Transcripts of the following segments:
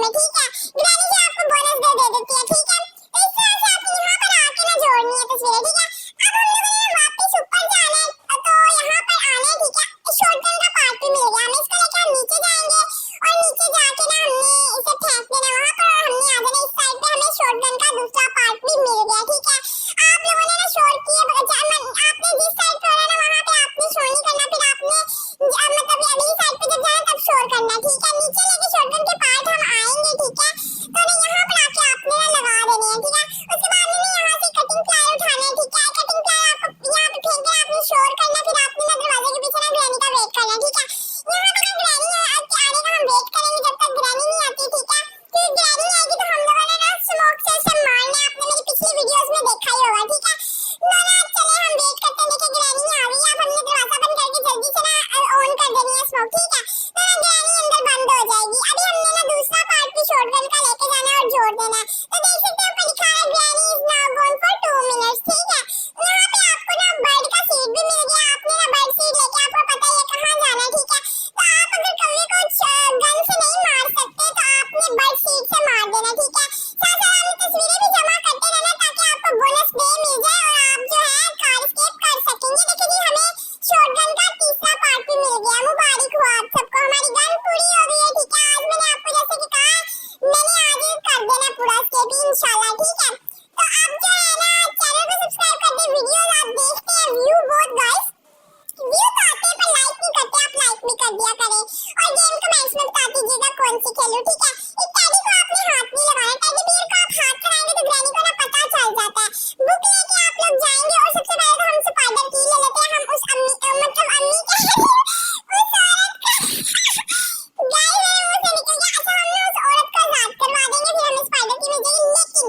में, ठीक है। ग्रैनी जी आपको बोनस दे देती है, ठीक है। तो इस तरह से आपको यहाँ पर आके ना जोड़नी है तस्वीरें, ठीक है। अब हम लोगों ने वापस ऊपर जाना है, तो यहाँ पर आना है, ठीक है। शॉटगन का पार्ट भी मिल गया हमें, इसको लेकर हम नीचे जाएंगे और नीचे जाके ना हमने इसे फेंक देना वहां पर और हमने आ जाना इस साइड पे। हमें शॉटगन का दूसरा पार्ट भी मिल गया, ठीक है। आप लोगों ने ना शोर किए, आपने जिस साइड पे होना ना वहां पे आपने शोर नहीं करना, फिर आपने मतलब अगली साइड पे जब जाना तब शोर करना, ठीक है। नीचे लेके शॉटगन के पार्ट हम आएंगे, ठीक है। तो ना यहाँ पर आके आपने ना लगा देने हैं, ठीक है। उसके बाद में यहाँ से कटिंग प्लाई उठाना है, ठीक है। कटिंग प्लाई आपको यहाँ पे फेंक कर आपने शोर करना, फिर आपने ना दरवाजे के पीछे ना ग्रैनी का वेट करना, ठीक है। यहाँ पे ना ग्रैनी आने का हम वेट करेंगे जब तक ग्रैनी नहीं आती, ठीक है। फिर ग्रैनी आएगी तो हम लोगों ने ना स्मोक से उसे मारना है, आपने मेरी पिछली वीडियोस में देखा ही होगा, ठीक है। ना चले हम वेट करते हैं, देखिए ग्रैनी आ रही है। अब हमने दरवाजा बंद करके जल्दी से ना ऑन कर देनी है स्मोक, ठीक है। तो ग्रैनी अंदर बंद हो जाएगी। अभी हमने ना दूसरा पार्ट भी शॉटगन का लेके जाना है और जोड़ देना है। तो देख सकते हैं ऊपर लिखा है granny is now gone for 2 minutes, ठीक है। यहाँ पे आपको ना बर्ड का सीड भी मिल गया। आपने ना बर्ड सीड लेके आपको पता ही है कहाँ जाना है, ठीक है। तो आप अगर कौवे को गन से नहीं मार सकते तो आपने बर्ड सीड से मार देना, ठीक है। साथ साथ आपने तस्वीरें भी जमा करते रहना ताकि आपको बोनस डे मिल जाए और आप जो है कार एस्केप कर सकेंगे। देखिए जी हमें शॉटगन का तीसरा पार्ट भी मिल गया। मुबारक हो आप सबको, हमारी गन पूरी हो गई है, ठीक है। आज मैंने आपको जैसे कि कहा मैंने आज कर देना पूरा स्केप इंशाल्लाह, ठीक है। तो आप जो है ना चैनल को सब्सक्राइब कर दे, वीडियोस आप देखते हैं व्यू बहुत गाइस, व्यू तो आते हैं पर लाइक नहीं करते, आप लाइक भी कर दिया करें और गेम कमेंट्स में बता दीजिएगा कौन सी खेलूं, ठीक है। इस टेडी को आपने हाथ नहीं लगाना, टेडी बियर को आप हाथ कराएंगे तो ग्रैनी को ना पता चल जाता है। बुक लेके आप लोग जाएंगे और सबसे पहले तो हम स्पाइडर की ले लेते हैं। हम उस अम्मी मतलब अम्मी के उस औरत का गाइस वो से निकल गया। अच्छा हम उस औरत को आजाद करवा देंगे, फिर हमें स्पाइडर की मिल जाएगी। लेकिन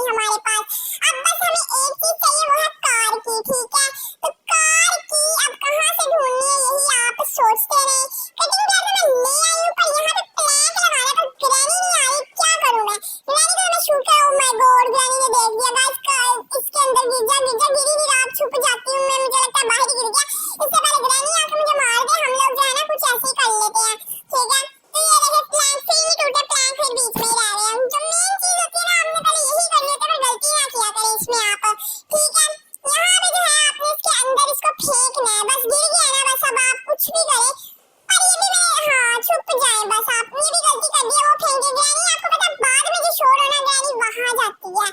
नहीं हमारे पास। अब बस हमें एक चीज चाहिए, वो है कार की, ठीक है। तो कार की अब कहाँ से ढूंढनी है यही आप सोचते रहे। कटिंग प्लान तो मैं ले आई हूँ, पर यहाँ पे प्लैंक लगाना तो ग्रैनी नहीं आ रही, क्या करूँ मैं। ग्रैनी तो मैं शूट कर, ओ माय गॉड ग्रैनी ने देख दिया गाइस, इसके अंदर गिर ही नहीं रहा, अब छुप जाती हूँ मैं, मुझे लगता है बाहर ही गिर गया। इससे पहले ग्रैनी आके मुझे मार दे, हम लोग जो है ना कुछ ऐसे ही कर लेते हैं, ठीक है। तो ये रहे प्लैंक, फिर नहीं टूटे प्लैंक, फिर बीच में ही रह रहे हैं। जो मेन चीज होती है ना, हमने पहले यही कर लेते, पर गलती ना किया करें इसमें आप, ठीक है। यहाँ पे जो है आपने इसके अंदर इसको फेंकना है, बस गिर गया ना, बस अब आप कुछ भी करें पर ये भी मैं, हाँ छुप जाए बस, आपने भी गलती कर दी है, वो फेंक दी। ग्रैनी आपको पता है बाद में जो शोर होना, ग्रैनी वहां जाती है।